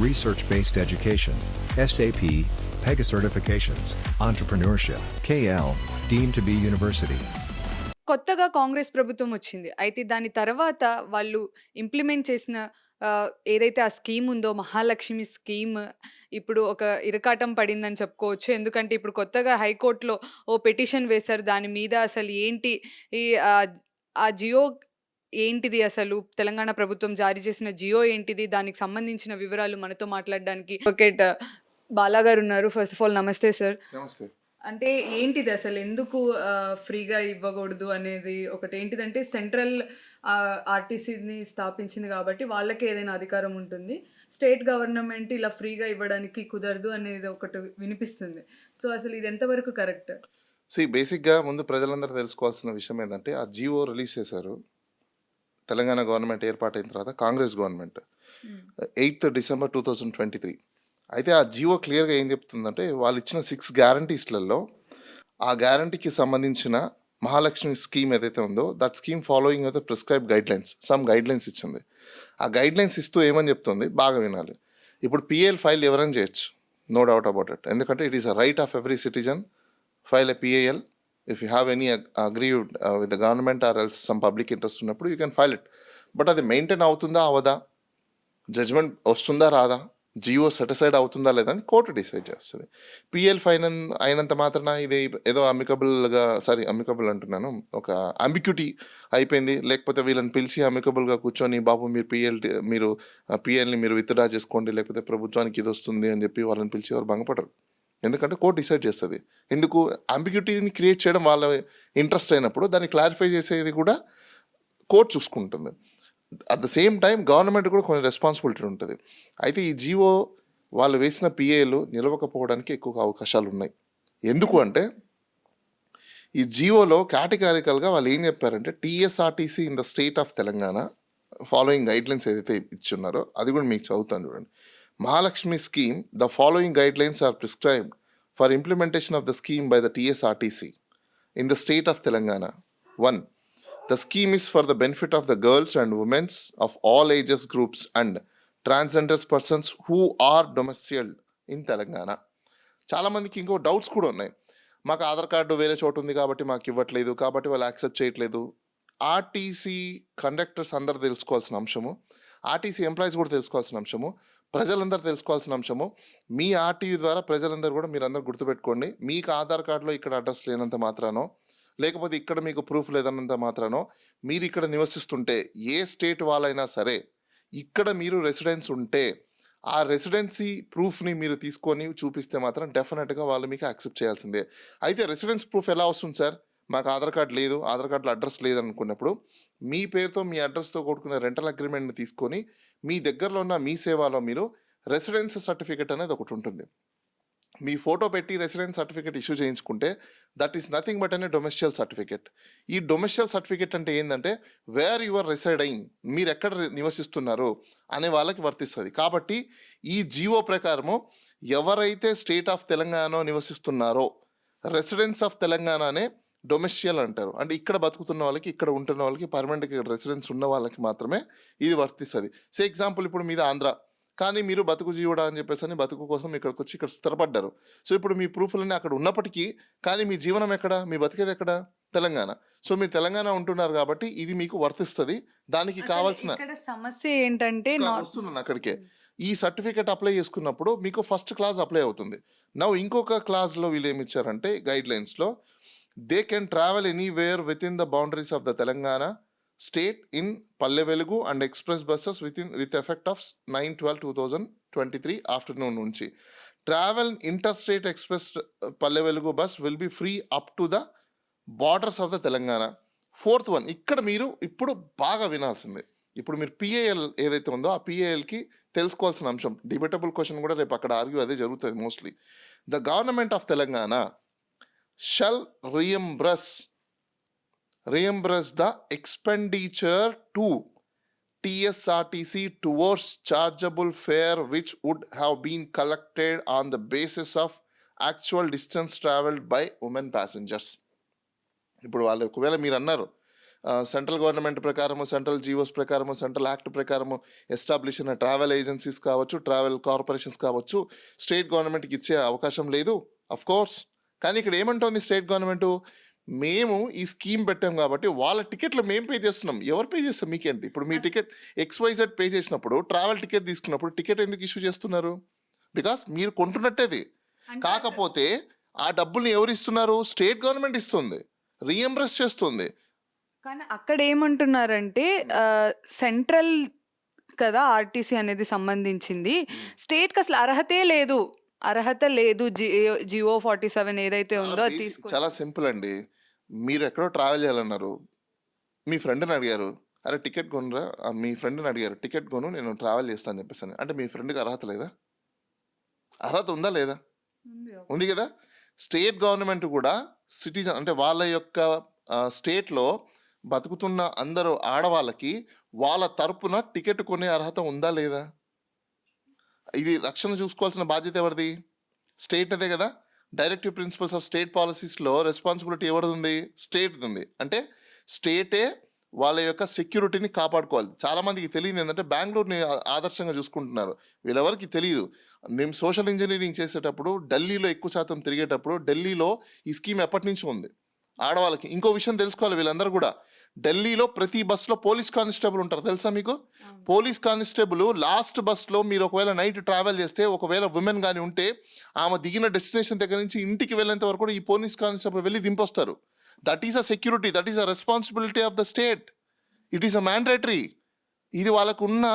research-based education, SAP, PEGA certifications, entrepreneurship, KL, deemed to be university. కొత్తగా కాంగ్రెస్ ప్రభుత్వం వచ్చింది. అయితే దాని తర్వాత వాళ్ళు ఇంప్లిమెంట్ చేసిన ఏదైతే ఆ స్కీమ్ ఉందో మహాలక్ష్మి స్కీమ్ ఇప్పుడు ఒక ఇరకాటం పడిందని చెప్పుకోవచ్చు. ఎందుకంటే ఇప్పుడు కొత్తగా హైకోర్ట్‌లో ఓ పిటిషన్ వేశారు. దాని మీద అసలు ఏంటి ఈ ఆ జియో ఏంటిది అసలు? తెలంగాణ ప్రభుత్వం జారీ చేసిన జియో ఏంటిది? దానికి సంబంధించిన వివరాలు మనతో మాట్లాడడానికి అడ్వొకేట్ బాలా గారు ఉన్నారు. ఫస్ట్ ఆఫ్ ఆల్ నమస్తే సార్. నమస్తే. అంటే ఏంటిది అసలు? ఎందుకు ఫ్రీగా ఇవ్వకూడదు అనేది ఒకటేంటిదంటే సెంట్రల్ ఆర్టీసీని స్థాపించింది కాబట్టి వాళ్ళకే ఏదైనా అధికారం ఉంటుంది. స్టేట్ గవర్నమెంట్ ఇలా ఫ్రీగా ఇవ్వడానికి కుదరదు అనేది ఒకటి వినిపిస్తుంది. సో అసలు ఇది ఎంతవరకు కరెక్ట్? బేసిక్‌గా ముందు ప్రజలందరూ తెలుసుకోవాల్సిన విషయం ఏందంటే, ఆ జియో రిలీజ్ చేశారు. తెలంగాణ గవర్నమెంట్ ఏర్పాటైన తర్వాత కాంగ్రెస్ గవర్నమెంట్. 8th December 2023. అయితే ఆ జియో క్లియర్‌గా ఏం చెప్తుందంటే, వాళ్ళు ఇచ్చిన 6 గ్యారంటీస్‌లలో ఆ గ్యారంటీకి సంబంధించిన మహాలక్ష్మి స్కీమ్ ఏదైతే ఉందో, that scheme following with prescribed guidelines, some guidelines ఇచ్చింది. ఆ గైడ్‌లైన్స్ ఇస్తూ ఏమని చెప్తుంది బాగా వినాలి. ఇప్పుడు PAL ఫైల్ ఎవరైనా చేయొచ్చు. No doubt about it. ఎందుకంటే it is a right of every citizen file a PAL. If you have any aggrieved with the government or else some public interest ఉన్నప్పుడు you can file it. But అది maintain అవుతుందా అవదా, judgement వస్తుందా రాదా, Jio set aside అవుతుందా లేదా అని court decide చేస్తుంది. PL fine అయినంత మాత్రాన ఇది ఏదో అమికబుల్ అంటున్నాను, ఒక అంబిక్యూటీ అయిపోయింది. లేకపోతే వీళ్ళని పిలిచి అమికబుల్గా కూర్చొని బాబు మీరు PLని మీరు విత్డ్రా చేసుకోండి, లేకపోతే ప్రభుత్వానికి ఇది వస్తుంది అని చెప్పి వాళ్ళని పిలిచి ఎవరు భంగపడరు. ఎందుకంటే కోర్టు డిసైడ్ చేస్తుంది. ఎందుకు అంబిగ్యూటీని క్రియేట్ చేయడం వాళ్ళ ఇంట్రెస్ట్ అయినప్పుడు దాన్ని క్లారిఫై చేసేది కూడా కోర్టు చూసుకుంటుంది. At the same time government కూడా కొన్ని రెస్పాన్సిబిలిటీ ఉంటుంది. అయితే ఈ జియో వాళ్ళు వేసిన PAలు నిలవకపోవడానికి ఎక్కువ అవకాశాలు ఉన్నాయి. ఎందుకు అంటే ఈ జియోలో కేటగారికల్గా వాళ్ళు ఏం చెప్పారంటే, TSRTC in the state of Telangana following guidelines ఏదైతే ఇచ్చున్నారో అది కూడా మీకు చదువుతాను చూడండి. Mahalakshmi scheme, the following guidelines are prescribed for implementation of the scheme by the TSRTC in the state of Telangana. 1. The scheme is for the benefit of the girls and women of all ages groups and transgender persons who are domiciled in Telangana. చాలా మందికి ఇంకో doubts కూడా ఉన్నాయి. మాకు Aadhaar card వేరే చోటు ఉంది కాబట్టి మాకు ఇవ్వట్లేదు, కాబట్టి వాళ్ళు యాక్సెప్ట్ చేయట్లేదు. ఆర్టీసీ కండక్టర్స్ అందరూ తెలుసుకోవాల్సిన అంశము, ఆర్టీసీ ఎంప్లాయీస్ కూడా తెలుసుకోవాల్సిన అంశము, ప్రజలందరూ తెలుసుకోవాల్సిన అంశము. మీ ఆర్టీయూ ద్వారా ప్రజలందరూ కూడా మీరు అందరూ గుర్తుపెట్టుకోండి, మీకు ఆధార్ కార్డులో ఇక్కడ అడ్రస్ లేనంత మాత్రానో, లేకపోతే ఇక్కడ మీకు ప్రూఫ్ లేదన్నంత మాత్రానో, మీరు ఇక్కడ నివసిస్తుంటే ఏ స్టేట్ వాళ్ళైనా సరే, ఇక్కడ మీరు రెసిడెన్స్ ఉంటే ఆ రెసిడెన్సీ ప్రూఫ్ని మీరు తీసుకొని చూపిస్తే మాత్రం డెఫినెట్గా వాళ్ళు మీకు యాక్సెప్ట్ చేయాల్సిందే. అయితే రెసిడెన్స్ ప్రూఫ్ ఎలా వస్తుంది సార్, మాకు ఆధార్ కార్డు లేదు, ఆధార్ కార్డులో అడ్రస్ లేదనుకున్నప్పుడు మీ పేరుతో మీ అడ్రస్తో కొట్టుకున్న రెంటల్ అగ్రిమెంట్ని తీసుకొని మీ దగ్గరలో ఉన్న మీ సేవలో మీరు రెసిడెన్స్ సర్టిఫికేట్ అనేది ఒకటి ఉంటుంది. మీ ఫోటో పెట్టి రెసిడెన్స్ సర్టిఫికేట్ ఇష్యూ చేయించుకుంటే దట్ ఈస్ నథింగ్ బట్ అనే డొమెస్టియల్ సర్టిఫికేట్. ఈ డొమెస్టియల్ సర్టిఫికేట్ అంటే ఏంటంటే వేర్ యువర్ రెసిడింగ్, మీరు ఎక్కడ నివసిస్తున్నారు అనే వాళ్ళకి వర్తిస్తుంది. కాబట్టి ఈ జియో ప్రకారము ఎవరైతే స్టేట్ ఆఫ్ తెలంగాణ నివసిస్తున్నారో రెసిడెన్స్ ఆఫ్ తెలంగాణనే డొమెస్టియల్ అంటారు. అంటే ఇక్కడ బతుకుతున్న వాళ్ళకి, ఇక్కడ ఉంటున్న వాళ్ళకి, పర్మనెంట్ రెసిడెన్స్ ఉన్న వాళ్ళకి మాత్రమే ఇది వర్తిస్తుంది. ఎగ్జాంపుల్ ఇప్పుడు మీద ఆంధ్ర, కానీ మీరు బతుకు జీవుడా అని చెప్పేసి అని బతుకు కోసం ఇక్కడికి వచ్చి ఇక్కడ స్థిరపడ్డారు. సో ఇప్పుడు మీ ప్రూఫ్లన్నీ అక్కడ ఉన్నప్పటికీ కానీ మీ జీవనం ఎక్కడ, మీ బతికేది ఎక్కడ, తెలంగాణ. సో మీరు తెలంగాణ ఉంటున్నారు కాబట్టి ఇది మీకు వర్తిస్తుంది. దానికి కావాల్సిన సమస్య ఏంటంటే వస్తున్నాను అక్కడికే, ఈ సర్టిఫికేట్ అప్లై చేసుకున్నప్పుడు మీకు ఫస్ట్ క్లాజ్ అప్లై అవుతుంది. నవ్వు ఇంకొక క్లాజ్లో వీళ్ళు ఏమి ఇచ్చారంటే గైడ్లైన్స్లో, they can travel anywhere within the boundaries of the Telangana state in Palle Velugu and express buses with effect of 9/12/2023 afternoon నుంచి. Travel inter state express Palle Velugu bus will be free up to the borders of the Telangana. 4th one, ఇక్కడ మీరు ఇప్పుడు బాగా వినాల్సిందే. ఇప్పుడు మీరు PAL ఏదైతే ఉందో ఆ PALకి తెలుసుకోవాల్సిన అంశం, డిబేటబుల్ క్వశ్చన్ కూడా రేపు అక్కడ ఆర్గ్యూ అదే జరుగుతుంది mostly. The government of Telangana shall reimburse the expenditure to TSRTC towards chargeable fare which would have been collected on the basis of actual distance traveled by women passengers. ఇప్పుడు వాళ్ళు ఒకవేళ మీరు అన్నారు సెంట్రల్ గవర్నమెంట్ ప్రకారము, central GOs ప్రకారము, central act ప్రకారము establish అయిన travel agencies కావచ్చు, ట్రావెల్ కార్పొరేషన్స్ కావచ్చు, స్టేట్ గవర్నమెంట్కి ఇచ్చే అవకాశం లేదు అఫ్ కోర్స్. కానీ ఇక్కడ ఏమంటోంది స్టేట్ గవర్నమెంట్, మేము ఈ స్కీమ్ పెట్టాం కాబట్టి వాళ్ళ టికెట్లు మేము పే చేస్తున్నాం. ఎవరు పే చేస్తాం మీకేంటి? ఇప్పుడు మీ టికెట్ XYZ పే చేసినప్పుడు, ట్రావెల్ టికెట్ తీసుకున్నప్పుడు టికెట్ ఎందుకు ఇష్యూ చేస్తున్నారు? బికాస్ మీరు కొంటున్నట్టేది. కాకపోతే ఆ డబ్బుల్ని ఎవరు ఇస్తున్నారు? స్టేట్ గవర్నమెంట్ ఇస్తుంది, రీఎంబర్స్ చేస్తుంది. కానీ అక్కడ ఏమంటున్నారంటే సెంట్రల్ కదా ఆర్టీసీ అనేది సంబంధించింది, స్టేట్కి అసలు అర్హత లేదు జియో 47 ఏదైతే ఉందో అది తీసుకో. చాలా సింపుల్ అండి. మీరు ఎక్కడో ట్రావెల్ చేయాలన్నారు, మీ ఫ్రెండ్ని అడిగారు, అరే టికెట్ కొనురా, మీ ఫ్రెండ్ని అడిగారు టికెట్ కొను నేను ట్రావెల్ చేస్తాను చెప్పేసి. అంటే మీ ఫ్రెండ్కి అర్హత లేదా? అర్హత ఉందా లేదా? ఉంది కదా. స్టేట్ గవర్నమెంట్ కూడా సిటిజన్ అంటే వాళ్ళ యొక్క స్టేట్లో బతుకుతున్న అందరూ ఆడవాళ్ళకి వాళ్ళ తరపున టికెట్ కొనే అర్హత ఉందా లేదా? ఇది రక్షణ చూసుకోవాల్సిన బాధ్యత ఎవరిది? స్టేట్ అదే కదా. డైరెక్టివ్ ప్రిన్సిపల్స్ ఆఫ్ స్టేట్ పాలసీస్లో రెస్పాన్సిబిలిటీ ఎవరిది ఉంది? స్టేట్ది ఉంది. అంటే స్టేటే వాళ్ళ యొక్క సెక్యూరిటీని కాపాడుకోవాలి. చాలామందికి తెలియదు ఏంటంటే బెంగళూరుని ఆదర్శంగా చూసుకుంటున్నారు, వీళ్ళెవరికి తెలియదు. మేము సోషల్ ఇంజనీరింగ్ చేసేటప్పుడు ఢిల్లీలో ఎక్కువ శాతం తిరిగేటప్పుడు ఢిల్లీలో ఈ స్కీమ్ ఎప్పటి నుంచి ఉంది ఆడవాళ్ళకి. ఇంకో విషయం తెలుసుకోవాలి వీళ్ళందరూ కూడా, ఢిల్లీలో ప్రతి బస్సులో పోలీస్ కానిస్టేబుల్ ఉంటారు తెలుసా మీకు? పోలీస్ కానిస్టేబుల్ లాస్ట్ బస్లో మీరు ఒకవేళ నైట్ ట్రావెల్ చేస్తే, ఒకవేళ ఉమెన్ కానీ ఉంటే, ఆమె దిగిన డెస్టినేషన్ దగ్గర నుంచి ఇంటికి వెళ్ళేంత వరకు కూడా ఈ పోలీస్ కానిస్టేబుల్ వెళ్ళి దింపొస్తారు. That is a security, that is a responsibility of the state. It is a mandatory. ఇది వాళ్ళకున్న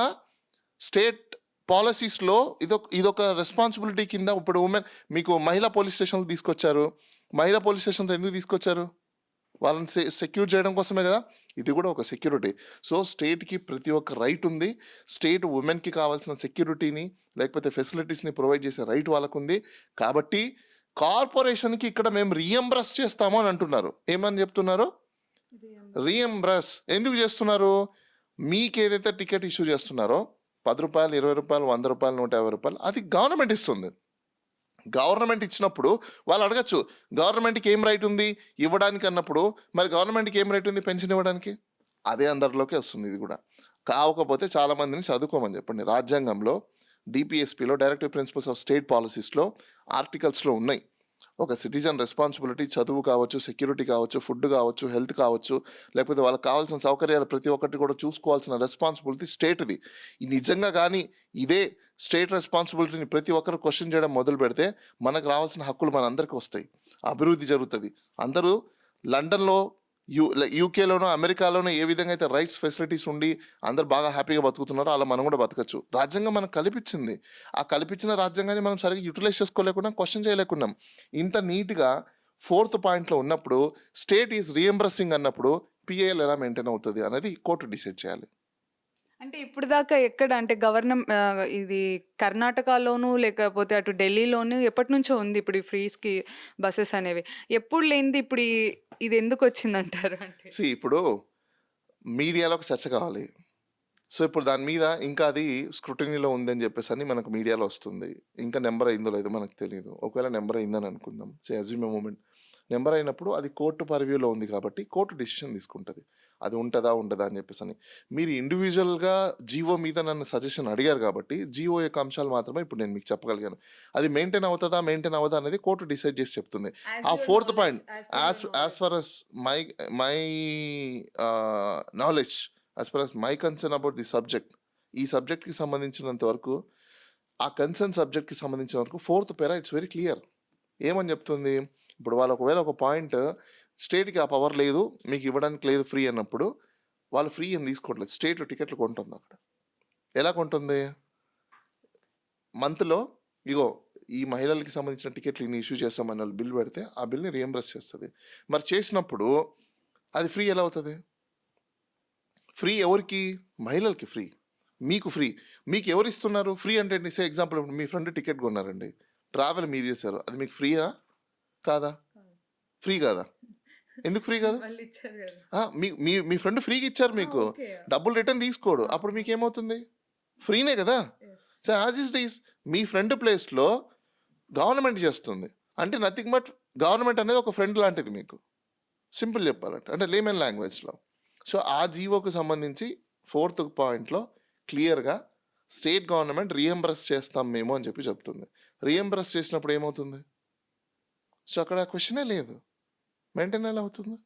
స్టేట్ పాలసీస్లో ఇదొక రెస్పాన్సిబిలిటీ కింద. ఇప్పుడు ఉమెన్ మీకు మహిళా పోలీస్ స్టేషన్లు తీసుకొచ్చారు. మహిళా పోలీస్ స్టేషన్తో ఎందుకు తీసుకొచ్చారు? వాళ్ళని సెక్యూర్ చేయడం కోసమే కదా. ఇది కూడా ఒక సెక్యూరిటీ. సో స్టేట్కి ప్రతి ఒక్క రైట్ ఉంది. స్టేట్ ఉమెన్కి కావాల్సిన సెక్యూరిటీని లేకపోతే ఫెసిలిటీస్ని ప్రొవైడ్ చేసే రైట్ వాళ్ళకు ఉంది. కాబట్టి కార్పొరేషన్కి ఇక్కడ మేము రీఎంబర్స్ చేస్తాము అని అంటున్నారు. ఏమని చెప్తున్నారు? రీఎంబర్స్ ఎందుకు చేస్తున్నారు? మీకు ఏదైతే టికెట్ ఇష్యూ చేస్తున్నారో 10 రూపాయలు, 20 రూపాయలు, 100 రూపాయలు, 150 రూపాయలు అది గవర్నమెంట్ ఇస్తుంది. గవర్నమెంట్ ఇచ్చినప్పుడు వాళ్ళు అడగచ్చు, గవర్నమెంట్కి ఏం రైట్ ఉంది ఇవ్వడానికి అన్నప్పుడు, మరి గవర్నమెంట్కి ఏం రైట్ ఉంది పెన్షన్ ఇవ్వడానికి? అదే అందరిలోకి వస్తుంది ఇది కూడా. కాకపోతే చాలామందిని చదువుకోమని చెప్పండి. రాజ్యాంగంలో DPSPలో డైరెక్టివ్ ప్రిన్సిపల్స్ ఆఫ్ స్టేట్ పాలసీస్లో ఆర్టికల్స్లో ఉన్నాయి. ఒక సిటిజన్ రెస్పాన్సిబిలిటీ, చదువు కావచ్చు, సెక్యూరిటీ కావచ్చు, ఫుడ్ కావచ్చు, హెల్త్ కావచ్చు, లేకపోతే వాళ్ళకి కావాల్సిన సౌకర్యాలు ప్రతి ఒక్కటి కూడా చూసుకోవాల్సిన రెస్పాన్సిబిలిటీ స్టేట్ది. ఇది నిజంగా కానీ ఇదే స్టేట్ రెస్పాన్సిబిలిటీని ప్రతి ఒక్కరు క్వశ్చన్ చేయడం మొదలు పెడితే మనకు రావాల్సిన హక్కులు మన అందరికీ వస్తాయి, అభివృద్ధి జరుగుతుంది. అందరూ లండన్లో యూకేలోనో అమెరికాలోనో ఏ విధంగా అయితే రైట్స్ ఫెసిలిటీస్ ఉండి అందరు బాగా హ్యాపీగా బతుకుతున్నారో అలా మనం కూడా బతకచ్చు. రాజ్యాంగం మనకు కల్పించింది. ఆ కల్పించిన రాజ్యాంగాన్ని మనం సరిగ్గా యూటిలైజ్ చేసుకోలేకున్నాం, క్వశ్చన్ చేయలేకున్నాం. ఇంత నీట్గా 4th పాయింట్లో ఉన్నప్పుడు స్టేట్ ఈజ్ రీఎంబర్సింగ్ అన్నప్పుడు PAL ఎలా మెయింటైన్ అవుతుంది అనేది కోర్టు డిసైడ్ చేయాలి. అంటే ఇప్పుడు దాకా ఎక్కడ అంటే ఇది కర్ణాటకలోను లేకపోతే అటు ఢిల్లీలోను ఎప్పటి నుంచో ఉంది ఇప్పుడు ఈ ఫ్రీస్కి బస్సెస్ అనేవి. ఎప్పుడు లేనిది ఇప్పుడు ఇది ఎందుకు వచ్చిందంటారు? అంటే ఇప్పుడు మీడియాలో ఒక చర్చ కావాలి. సో ఇప్పుడు దాని మీద ఇంకా అది స్క్రూటినీలో ఉందని చెప్పేసి అని మనకు మీడియాలో వస్తుంది. ఇంకా నెంబర్ అయిందో లేదో మనకు తెలియదు. ఒకవేళ నెంబర్ అయిందని అనుకుందాం, అజ్యూమ్ ఏ మూమెంట్. నెంబర్ అయినప్పుడు అది కోర్టు పర్వ్యూలో ఉంది కాబట్టి కోర్టు డిసిషన్ తీసుకుంటుంది అది ఉంటుందా ఉండదా అని చెప్పేసి అని. మీరు ఇండివిజువల్గా జీవో మీద నన్ను సజెషన్ అడిగారు కాబట్టి జీవో యొక్క అంశాలు మాత్రమే ఇప్పుడు నేను మీకు చెప్పగలిగాను. అది మెయింటైన్ అవుతుందా మెయింటైన్ అవ్వదా అనేది కోర్టు డిసైడ్ చేసి చెప్తుంది. ఆ 4th point as far as my knowledge, as far as my concern about the subject, ఈ సబ్జెక్ట్కి సంబంధించినంత వరకు, ఆ కన్సర్న్ సబ్జెక్ట్కి సంబంధించిన వరకు 4th para it's very clear. ఏమని చెప్తుంది? ఇప్పుడు వాళ్ళు ఒకవేళ ఒక పాయింట్ స్టేట్కి ఆ పవర్ లేదు, మీకు ఇవ్వడానికి లేదు ఫ్రీ అన్నప్పుడు వాళ్ళు ఫ్రీ ఏం తీసుకోవట్లేదు, స్టేట్ టికెట్లు కొంటుంది. అక్కడ ఎలా కొంటుంది? మంత్లో ఇగో ఈ మహిళలకి సంబంధించిన టికెట్లు ఇన్ని ఇష్యూ చేస్తామని వాళ్ళు బిల్ పెడితే ఆ బిల్ని రీఎంబర్స్ చేస్తుంది. మరి చేసినప్పుడు అది ఫ్రీ ఎలా అవుతుంది? ఫ్రీ ఎవరికి? మహిళలకి ఫ్రీ, మీకు ఫ్రీ. మీకు ఎవరు ఇస్తున్నారు ఫ్రీ అంటే? ఎగ్జాంపుల్ మీ ఫ్రెండ్ టికెట్ కొన్నారండి, ట్రావెల్ మీరు చేశారు, అది మీకు ఫ్రీయా కాదా? ఫ్రీ కాదా? ఎందుకు ఫ్రీ కాదు? మీ ఫ్రెండ్ ఫ్రీగా ఇచ్చారు మీకు, డబ్బులు రిటర్న్ తీసుకోడు, అప్పుడు మీకు ఏమవుతుంది? ఫ్రీనే కదా. So as it is me friend ప్లేస్లో గవర్నమెంట్ చేస్తుంది అంటే నథింగ్ బట్ గవర్నమెంట్ అనేది ఒక ఫ్రెండ్ లాంటిది మీకు, సింపుల్ చెప్పాలంటే, అంటే లేమన్ లాంగ్వేజ్లో. సో ఆ జీవోకు సంబంధించి 4th పాయింట్లో క్లియర్గా స్టేట్ గవర్నమెంట్ రీఎంబర్స్ చేస్తాం మేము అని చెప్పి చెప్తుంది. రీఎంబర్స్ చేసినప్పుడు ఏమవుతుంది? సో అక్కడ క్వశ్చనే లేదు, మెయింటైన్ ఎలా అవుతుంది?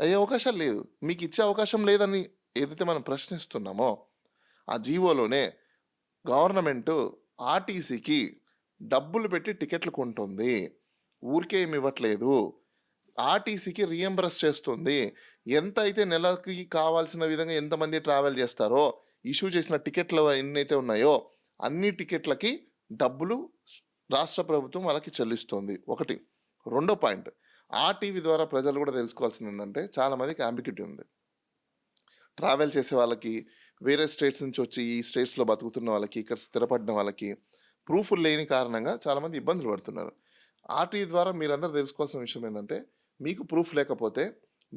అయ్యే అవకాశాలు లేదు. మీకు ఇచ్చే అవకాశం లేదని ఏదైతే మనం ప్రశ్నిస్తున్నామో ఆ జీవోలోనే గవర్నమెంట్ ఆర్టీసీకి డబ్బులు పెట్టి టికెట్లు కొంటుంది, ఊరికే ఏమి ఇవ్వట్లేదు. ఆర్టీసీకి రీఎంబర్స్ చేస్తుంది. ఎంత అయితే నెలకి కావాల్సిన విధంగా ఎంతమంది ట్రావెల్ చేస్తారో ఇష్యూ చేసిన టికెట్లు ఎన్నైతే ఉన్నాయో అన్ని టికెట్లకి డబ్బులు రాష్ట్ర ప్రభుత్వం వాళ్ళకి చెల్లిస్తుంది. ఒకటి. రెండో పాయింట్, ఆర్టీవీ ద్వారా ప్రజలు కూడా తెలుసుకోవాల్సింది ఏంటంటే చాలామందికి అంబిగ్యూటీ ఉంది. ట్రావెల్ చేసే వాళ్ళకి, వేరే స్టేట్స్ నుంచి వచ్చి ఈ స్టేట్స్లో బతుకుతున్న వాళ్ళకి, ఇక్కడ స్థిరపడిన వాళ్ళకి ప్రూఫ్లు లేని కారణంగా చాలామంది ఇబ్బందులు పడుతున్నారు. ఆర్టీవీ ద్వారా మీరందరూ తెలుసుకోవాల్సిన విషయం ఏంటంటే మీకు ప్రూఫ్ లేకపోతే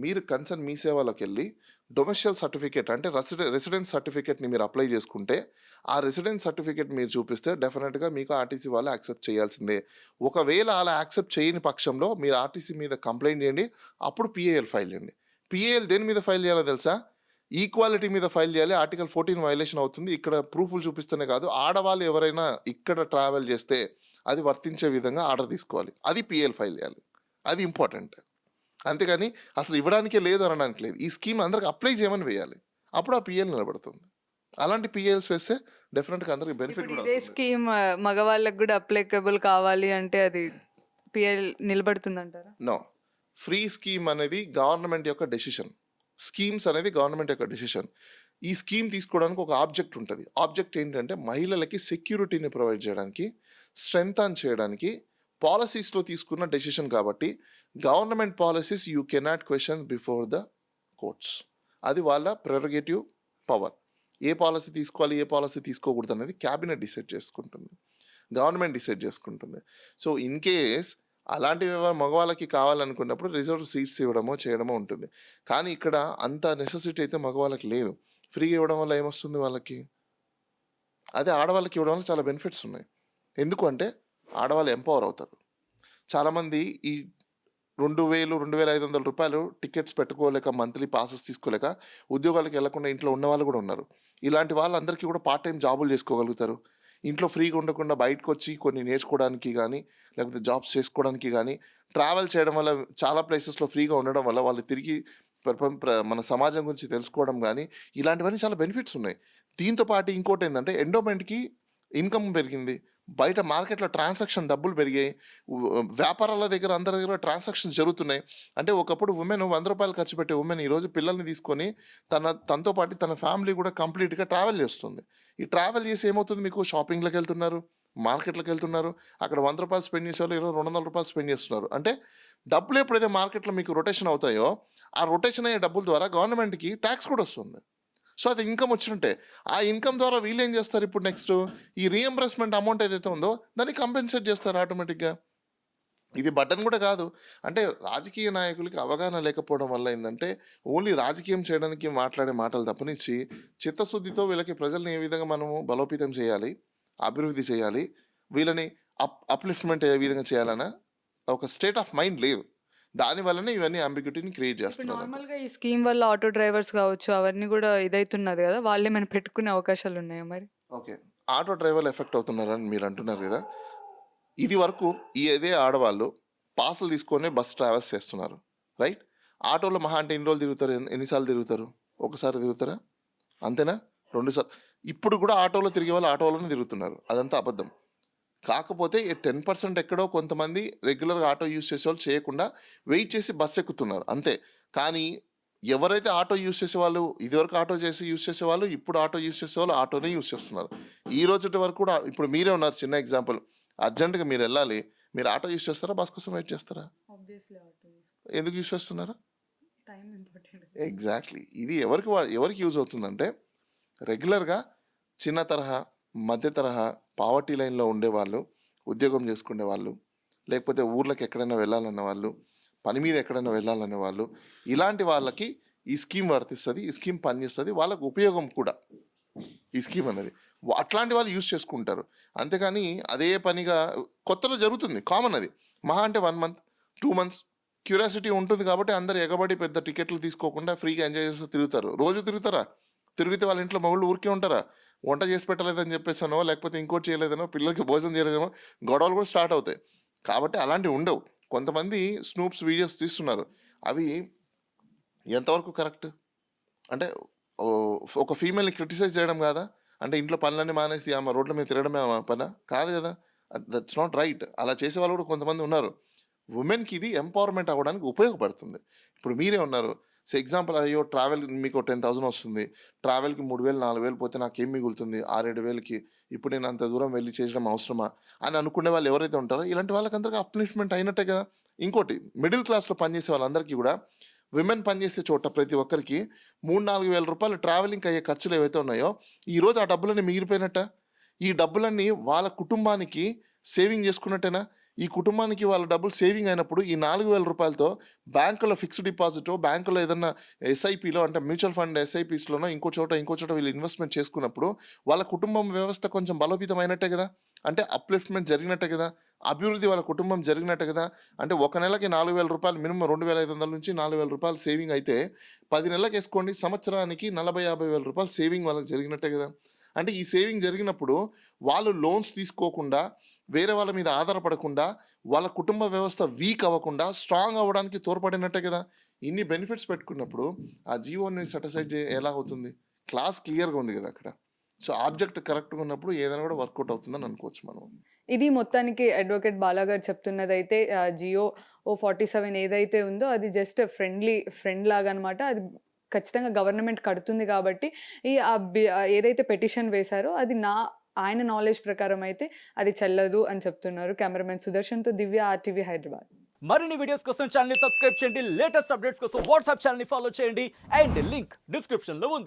మీరు కన్సర్న్ మీ సేవలోకి వెళ్ళి డొమెస్టియల్ సర్టిఫికేట్ అంటే రెసిడెన్స్ సర్టిఫికేట్ని మీరు అప్లై చేసుకుంటే ఆ రెసిడెన్స్ సర్టిఫికేట్ మీరు చూపిస్తే డెఫినెట్గా మీకు ఆర్టీసీ వాళ్ళు యాక్సెప్ట్ చేయాల్సిందే. ఒకవేళ అలా యాక్సెప్ట్ చేయని పక్షంలో మీరు ఆర్టీసీ మీద కంప్లైంట్ చేయండి, అప్పుడు పిఏఎల్ ఫైల్ చేయండి. పిఏఎల్ దేని మీద ఫైల్ చేయాలో తెలుసా? ఈక్వాలిటీ మీద ఫైల్ చేయాలి. ఆర్టికల్ 14 వైలేషన్ అవుతుంది. ఇక్కడ ప్రూఫ్లు చూపిస్తేనే కాదు, ఆడవాళ్ళు ఎవరైనా ఇక్కడ ట్రావెల్ చేస్తే అది వర్తించే విధంగా ఆర్డర్ తీసుకోవాలి. అది పిఏఎల్ ఫైల్ చేయాలి. అది ఇంపార్టెంట్. అంతేగాని అసలు ఇవ్వడానికే లేదు అనడానికి లేదు. ఈ స్కీమ్ అందరికి అప్లై చేయమని వేయాలి, అప్పుడు ఆ పిఎల్ నిలబడుతుంది. అలాంటి పిఎల్స్ వేస్తే డెఫినెట్గా అందరికి బెనిఫిట్ ఇప్పుడు కూడా ఇదే స్కీమ్ మగవాళ్ళకి కూడా అప్లికబుల్ కావాలి అంటే అది పిఎల్ నిలబడుతుంది అంటారా? నో. ఫ్రీ స్కీమ్ అనేది గవర్నమెంట్ యొక్క డెసిషన్. స్కీమ్స్ అనేది గవర్నమెంట్ యొక్క డెసిషన్. ఈ స్కీమ్ తీసుకోవడానికి ఒక ఆబ్జెక్ట్ ఉంటుంది. ఆబ్జెక్ట్ ఏంటంటే మహిళలకి సెక్యూరిటీని ప్రొవైడ్ చేయడానికి, స్ట్రెంగ్తన్ చేయడానికి పాలసీస్లో తీసుకున్న డెసిషన్. కాబట్టి government policies you cannot question before the courts. అది వాళ్ళ ప్రెరగేటివ్ పవర్. ఏ పాలసీ తీసుకోవాలి, ఏ పాలసీ తీసుకోకూడదు అనేది క్యాబినెట్ డిసైడ్ చేసుకుంటుంది, గవర్నమెంట్ డిసైడ్ చేసుకుంటుంది. సో ఇన్ కేస్ అలాంటివి మగవాళ్ళకి కావాలనుకున్నప్పుడు రిజర్వ్ సీట్స్ ఇవ్వడమో చేయడమో ఉంటుంది. కానీ ఇక్కడ అంత నెసెసిటీ అయితే మగవాళ్ళకి లేదు. ఫ్రీ ఇవ్వడం వల్ల ఏమొస్తుంది వాళ్ళకి? అదే ఆడవాళ్ళకి ఇవ్వడం వల్ల చాలా బెనిఫిట్స్ ఉన్నాయి. ఎందుకు అంటే ఆడవాళ్ళు ఎంపవర్ అవుతారు. చాలామంది ఈ 2000, 2500 రూపాయలు టికెట్స్ పెట్టుకోలేక, మంత్లీ పాసెస్ తీసుకోలేక ఉద్యోగాలకు వెళ్లకుండా ఇంట్లో ఉన్న వాళ్ళు కూడా ఉన్నారు. ఇలాంటి వాళ్ళందరికీ కూడా పార్ట్ టైం జాబులు చేసుకోగలుగుతారు. ఇంట్లో ఫ్రీగా ఉండకుండా బయటకు వచ్చి కొన్ని నేర్చుకోవడానికి కానీ, లేకపోతే జాబ్స్ చేసుకోవడానికి కానీ, ట్రావెల్ చేయడం వల్ల చాలా ప్లేసెస్లో ఫ్రీగా ఉండడం వల్ల వాళ్ళు తిరిగి మన సమాజం గురించి తెలుసుకోవడం కానీ, ఇలాంటివన్నీ చాలా బెనిఫిట్స్ ఉన్నాయి. దీంతో పాటు ఇంకోటి ఏంటంటే ఎండోమెంట్కి ఇన్కమ్ పెరిగింది, బయట మార్కెట్లో ట్రాన్సాక్షన్ డబ్బులు పెరిగాయి, వ్యాపారాల దగ్గర అందరి దగ్గర ట్రాన్సాక్షన్స్ జరుగుతున్నాయి. అంటే ఒకప్పుడు ఉమెన్ 100 రూపాయలు ఖర్చు పెట్టే ఉమెన్ ఈరోజు పిల్లల్ని తీసుకొని తనతో పాటు తన ఫ్యామిలీ కూడా కంప్లీట్గా ట్రావెల్ చేస్తుంది. ఈ ట్రావెల్ చేసి ఏమవుతుంది? మీకు షాపింగ్లకు వెళ్తున్నారు, మార్కెట్లకు వెళ్తున్నారు, అక్కడ 100 రూపాయలు స్పెండ్ చేసే వాళ్ళు 200 రూపాయలు స్పెండ్ చేస్తున్నారు. అంటే డబ్బులు ఎప్పుడైతే మార్కెట్లో మీకు రొటేషన్ అవుతాయో ఆ రొటేషన్ అయ్యే డబ్బుల ద్వారా గవర్నమెంట్కి ట్యాక్స్ కూడా వస్తుంది. సో అది ఇన్కమ్ వచ్చినట్టే. ఆ ఇన్కమ్ ద్వారా వీళ్ళు ఏం చేస్తారు? ఇప్పుడు నెక్స్ట్ ఈ రీఎంబర్స్మెంట్ అమౌంట్ ఏదైతే ఉందో దాన్ని కంపెన్సేట్ చేస్తారు ఆటోమేటిక్గా. ఇది బటన్ కూడా కాదు. అంటే రాజకీయ నాయకులకి అవగాహన లేకపోవడం వల్ల ఏంటంటే ఓన్లీ రాజకీయం చేయడానికి మాట్లాడే మాటలు తప్పనిచ్చి చిత్తశుద్ధితో వీళ్ళకి ప్రజల్ని ఏ విధంగా మనము బలోపేతం చేయాలి, అభివృద్ధి చేయాలి, వీళ్ళని అప్లిఫ్ట్మెంట్ ఏ విధంగా చేయాలన్న ఒక స్టేట్ ఆఫ్ మైండ్ లేదు. దానివల్లనే ఇవన్నీ అంబిగ్యూటీని క్రియేట్ ఇప్పుడు చేస్తున్నారు. నార్మల్గా ఈ స్కీమ్ వల్ల ఆటో డ్రైవర్స్ కావచ్చు అవన్నీ కూడా ఇదైతున్నది కదా, వాళ్ళే మనం పెట్టుకునే అవకాశాలు ఉన్నాయా మరి? ఓకే, ఆటో డ్రైవర్లు ఎఫెక్ట్ అవుతున్నారని మీరు అంటున్నారు కదా. ఇది వరకు ఇదే ఆడవాళ్ళు పాసులు తీసుకొని బస్ ట్రావెల్స్ చేస్తున్నారు, రైట్? ఆటోలో మహా అంటే ఎన్ని రోజులు తిరుగుతారు, ఎన్నిసార్లు తిరుగుతారు? ఒకసారి తిరుగుతారా? అంతేనా? 2 సార్లు. ఇప్పుడు కూడా ఆటోలో తిరిగే వాళ్ళు ఆటోలోనే తిరుగుతున్నారు. అదంతా అబద్ధం. కాకపోతే 10% ఎక్కడో కొంతమంది రెగ్యులర్గా ఆటో యూజ్ చేసే వాళ్ళు చేయకుండా వెయిట్ చేసి బస్ ఎక్కుతున్నారు అంతే. కానీ ఎవరైతే ఆటో యూజ్ చేసేవాళ్ళు, ఇదివరకు ఆటో యూజ్ చేసేవాళ్ళు, ఇప్పుడు ఆటో యూజ్ చేసేవాళ్ళు ఆటోనే యూజ్ చేస్తున్నారు. ఈ రోజు వరకు కూడా ఇప్పుడు మీరే ఉన్నారు. చిన్న ఎగ్జాంపుల్, అర్జెంటుగా మీరు వెళ్ళాలి, మీరు ఆటో యూజ్ చేస్తారా, బస్ కోసం వెయిట్ చేస్తారా? ఎందుకు యూజ్ చేస్తున్నారా? ఎగ్జాక్ట్లీ. ఇది ఎవరికి యూజ్ అవుతుందంటే రెగ్యులర్గా చిన్న తరహా, మధ్య తరహా, పావర్టీ లైన్లో ఉండేవాళ్ళు, ఉద్యోగం చేసుకునే వాళ్ళు, లేకపోతే ఊర్లకు ఎక్కడైనా వెళ్ళాలన్న వాళ్ళు, పని మీద ఎక్కడైనా వెళ్ళాలనే వాళ్ళు, ఇలాంటి వాళ్ళకి ఈ స్కీమ్ వర్తిస్తుంది, ఈ స్కీమ్ పనిచేస్తుంది, వాళ్ళకు ఉపయోగం కూడా ఈ స్కీమ్ అనేది. అట్లాంటి వాళ్ళు యూజ్ చేసుకుంటారు. అంతేకాని అదే పనిగా కొత్తలో జరుగుతుంది, కామన్ అది. మహా అంటే 1 month, 2 months క్యూరియాసిటీ ఉంటుంది కాబట్టి అందరు ఎగబడి పెద్ద టికెట్లు తీసుకోకుండా ఫ్రీగా ఎంజాయ్ చేస్తూ తిరుగుతారు. రోజు తిరుగుతారా? తిరిగితే వాళ్ళ ఇంట్లో మగళ్ళు ఊరికే ఉంటారా? వంట చేసి పెట్టలేదని చెప్పేసానో, లేకపోతే ఇంకోటి చేయలేదనో, పిల్లలకి భోజనం చేయలేదేమో గొడవలు కూడా స్టార్ట్ అవుతాయి. కాబట్టి అలాంటివి ఉండవు. కొంతమంది స్నూప్స్ వీడియోస్ తీస్తున్నారు. అవి ఎంతవరకు కరెక్ట్? అంటే ఒక ఫీమేల్ని క్రిటిసైజ్ చేయడం కాదా? అంటే ఇంట్లో పనులన్నీ మానేసి ఆమె రోడ్ల మీద తిరగడమే ఆమె పనా? కాదు కదా. That's not right. అలా చేసే వాళ్ళు కూడా కొంతమంది ఉన్నారు. ఉమెన్కి ఇది ఎంపవర్మెంట్ అవ్వడానికి ఉపయోగపడుతుంది. ఇప్పుడు మీరే ఉన్నారు. ఎగ్జాంపుల్, అయ్యో ట్రావెల్ మీకు 10,000 వస్తుంది, ట్రావెల్కి 3,000 4,000 పోతే నాకేం మిగులుతుంది 6,000-7,000కి, ఇప్పుడు నేను అంత దూరం వెళ్ళి చేయడం అవసరమా అని అనుకునే వాళ్ళు ఎవరైతే ఉంటారో ఇలాంటి వాళ్ళకందరికీ అప్లిఫ్ట్మెంట్ అయినట్టే కదా. ఇంకోటి, మిడిల్ క్లాస్లో పనిచేసే వాళ్ళందరికీ కూడా విమెన్ పనిచేసే చోట ప్రతి ఒక్కరికి 3-4 వేల రూపాయలు ట్రావెలింగ్కి అయ్యే ఖర్చులు ఏవైతే ఉన్నాయో ఈరోజు ఆ డబ్బులన్నీ మిగిలిపోయినట్ట. ఈ డబ్బులన్నీ వాళ్ళ కుటుంబానికి సేవింగ్ చేసుకున్నట్టేనా? ఈ కుటుంబానికి వాళ్ళ డబ్బులు సేవింగ్ అయినప్పుడు ఈ 4,000 రూపాయలతో బ్యాంకులో ఫిక్స్డ్ డిపాజిట్, బ్యాంకులో ఏదన్నా ఎస్ఐపిలో అంటే మ్యూచువల్ ఫండ్ ఎస్ఐపిస్లోనో ఇంకో చోట వీళ్ళు ఇన్వెస్ట్మెంట్ చేసుకున్నప్పుడు వాళ్ళ కుటుంబం వ్యవస్థ కొంచెం బలోపేతమైనట్టే కదా. అంటే అప్లిఫ్ట్మెంట్ జరిగినట్టే కదా, అభివృద్ధి వాళ్ళ కుటుంబం జరిగినట్టే కదా. అంటే ఒక నెలకి 4,000 రూపాయలు మినిమం 2,500 నుంచి 4,000 రూపాయలు సేవింగ్ అయితే 10 నెలలకు వేసుకోండి, సంవత్సరానికి 40,000-50,000 రూపాయలు సేవింగ్ వాళ్ళకి జరిగినట్టే కదా. అంటే ఈ సేవింగ్ జరిగినప్పుడు వాళ్ళు లోన్స్ తీసుకోకుండా, వేరే వాళ్ళ మీద ఆధారపడకుండా, వాళ్ళ కుటుంబ వ్యవస్థ వీక్ అవ్వకుండా స్ట్రాంగ్ అవ్వడానికి తోడ్పడినట్టే కదా. ఇన్ని బెనిఫిట్స్ పెట్టుకున్నప్పుడు ఆ జీవోని సెటిసైడ్ ఎలా అవుతుంది? క్లాస్ క్లియర్గా ఉంది కదా అక్కడ. సో ఆబ్జెక్ట్ కరెక్ట్గా ఉన్నప్పుడు ఏదైనా కూడా వర్కౌట్ అవుతుందని అనుకోవచ్చు మనం. ఇది మొత్తానికి అడ్వకేట్ బాలా గారు చెప్తున్నదైతే జియో 47 ఏదైతే ఉందో అది జస్ట్ ఫ్రెండ్ లాగా అనమాట. అది ఖచ్చితంగా గవర్నమెంట్ కడుతుంది కాబట్టి ఏదైతే పెటిషన్ వేశారో అది ఆయన నాలెడ్జ్ ప్రకారం అయితే అది చెల్లదు అని చెప్తున్నారు. కెమెరామెన్ సుదర్శన్తో దివ్య, RTV హైదరాబాద్. మరిన్ని వీడియోస్ కోసం ఛానల్ ని సబ్స్క్రైబ్ చేయండి. లేటెస్ట్ అప్డేట్స్ కోసం వాట్సాప్ ఛానల్ ని ఫాలో చేయండి. అండ్ లింక్ డిస్క్రిప్షన్ లో ఉంది.